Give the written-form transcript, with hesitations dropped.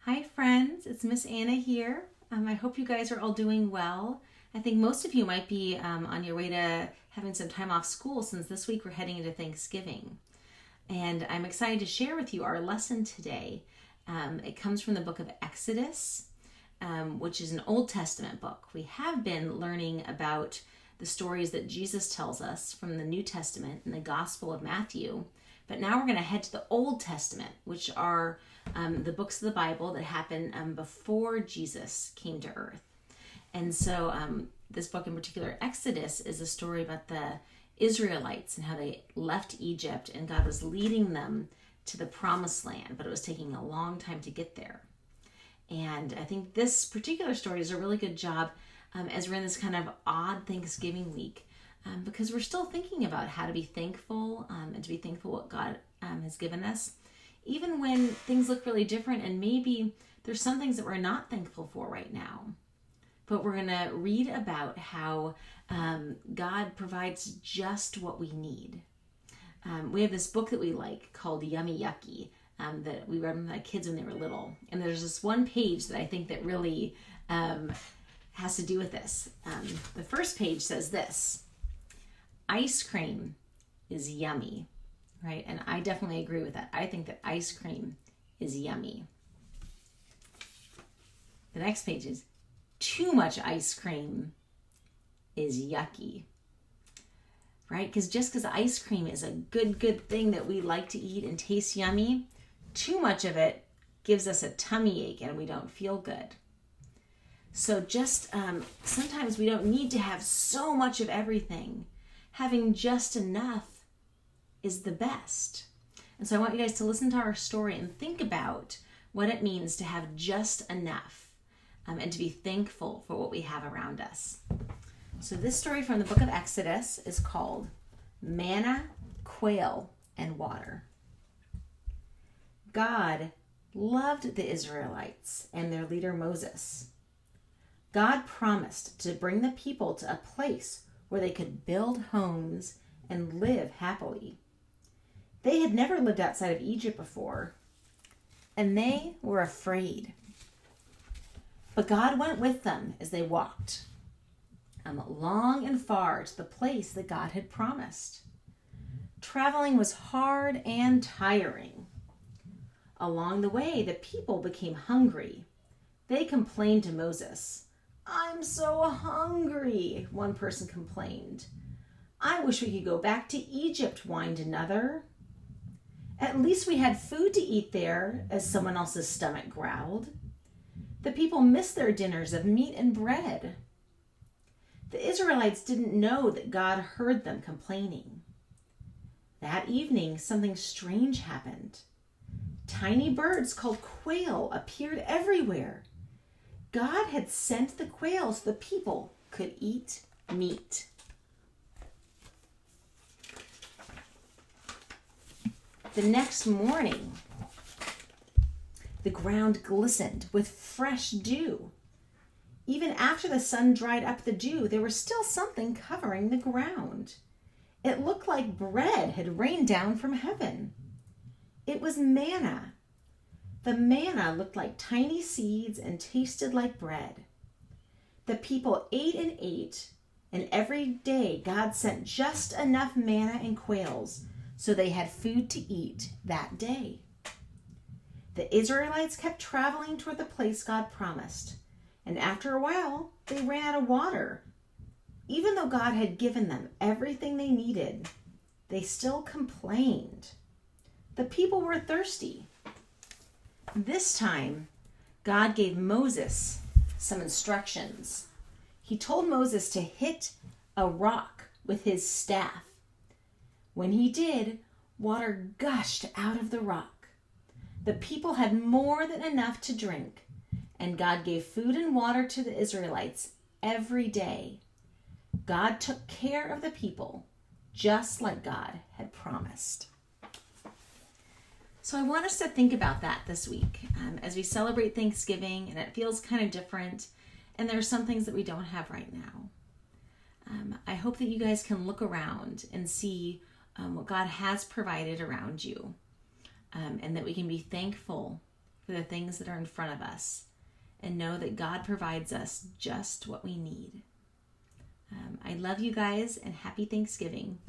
Hi friends, it's Miss Anna here. I hope you guys are all doing well. I think most of you might be on your way to having some time off school since this week we're heading into Thanksgiving. And I'm excited to share with you our lesson today. It comes from the book of Exodus, which is an Old Testament book. We have been learning about the stories that Jesus tells us from the New Testament in the Gospel of Matthew. But now we're going to head to the Old Testament, which are the books of the Bible that happened before Jesus came to earth. And so this book in particular, Exodus, is a story about the Israelites and how they left Egypt and God was leading them to the promised land, but it was taking a long time to get there. And I think this particular story is a really good job as we're in this kind of odd Thanksgiving week, because we're still thinking about how to be thankful and to be thankful what God has given us, even when things look really different and maybe there's some things that we're not thankful for right now. But we're going to read about how God provides just what we need. We have this book that we like called Yummy Yucky that we read with my kids when they were little. And there's this one page that I think that really has to do with this. The first page says this: ice cream is yummy, right? And I definitely agree with that. I think that ice cream is yummy. The next page is too much ice cream is yucky, right? Because just because ice cream is a good thing that we like to eat and tastes yummy, too much of it gives us a tummy ache and we don't feel good. So just sometimes we don't need to have so much of everything. Having just enough is the best. And so I want you guys to listen to our story and think about what it means to have just enough and to be thankful for what we have around us. So this story from the book of Exodus is called Manna, Quail, and Water. God loved the Israelites and their leader Moses. God promised to bring the people to a place where they could build homes and live happily. They had never lived outside of Egypt before, and they were afraid. But God went with them as they walked long and far to the place that God had promised. Traveling was hard and tiring. Along the way, the people became hungry. They complained to Moses. "I'm so hungry," one person complained. "I wish we could go back to Egypt," whined another. "At least we had food to eat there," as someone else's stomach growled. The people missed their dinners of meat and bread. The Israelites didn't know that God heard them complaining. That evening, something strange happened. Tiny birds called quail appeared everywhere. God had sent the quail so the people could eat meat. The next morning, the ground glistened with fresh dew. Even after the sun dried up the dew, there was still something covering the ground. It looked like bread had rained down from heaven. It was manna. The manna looked like tiny seeds and tasted like bread. The people ate, and every day God sent just enough manna and quails so they had food to eat that day. The Israelites kept traveling toward the place God promised, and after a while, they ran out of water. Even though God had given them everything they needed, they still complained. The people were thirsty. This time, God gave Moses some instructions. He told Moses to hit a rock with his staff. When he did, water gushed out of the rock. The people had more than enough to drink, and God gave food and water to the Israelites every day. God took care of the people, just like God had promised. So I want us to think about that this week as we celebrate Thanksgiving, and it feels kind of different, and there are some things that we don't have right now. I hope that you guys can look around and see what God has provided around you, and that we can be thankful for the things that are in front of us and know that God provides us just what we need. I love you guys and happy Thanksgiving.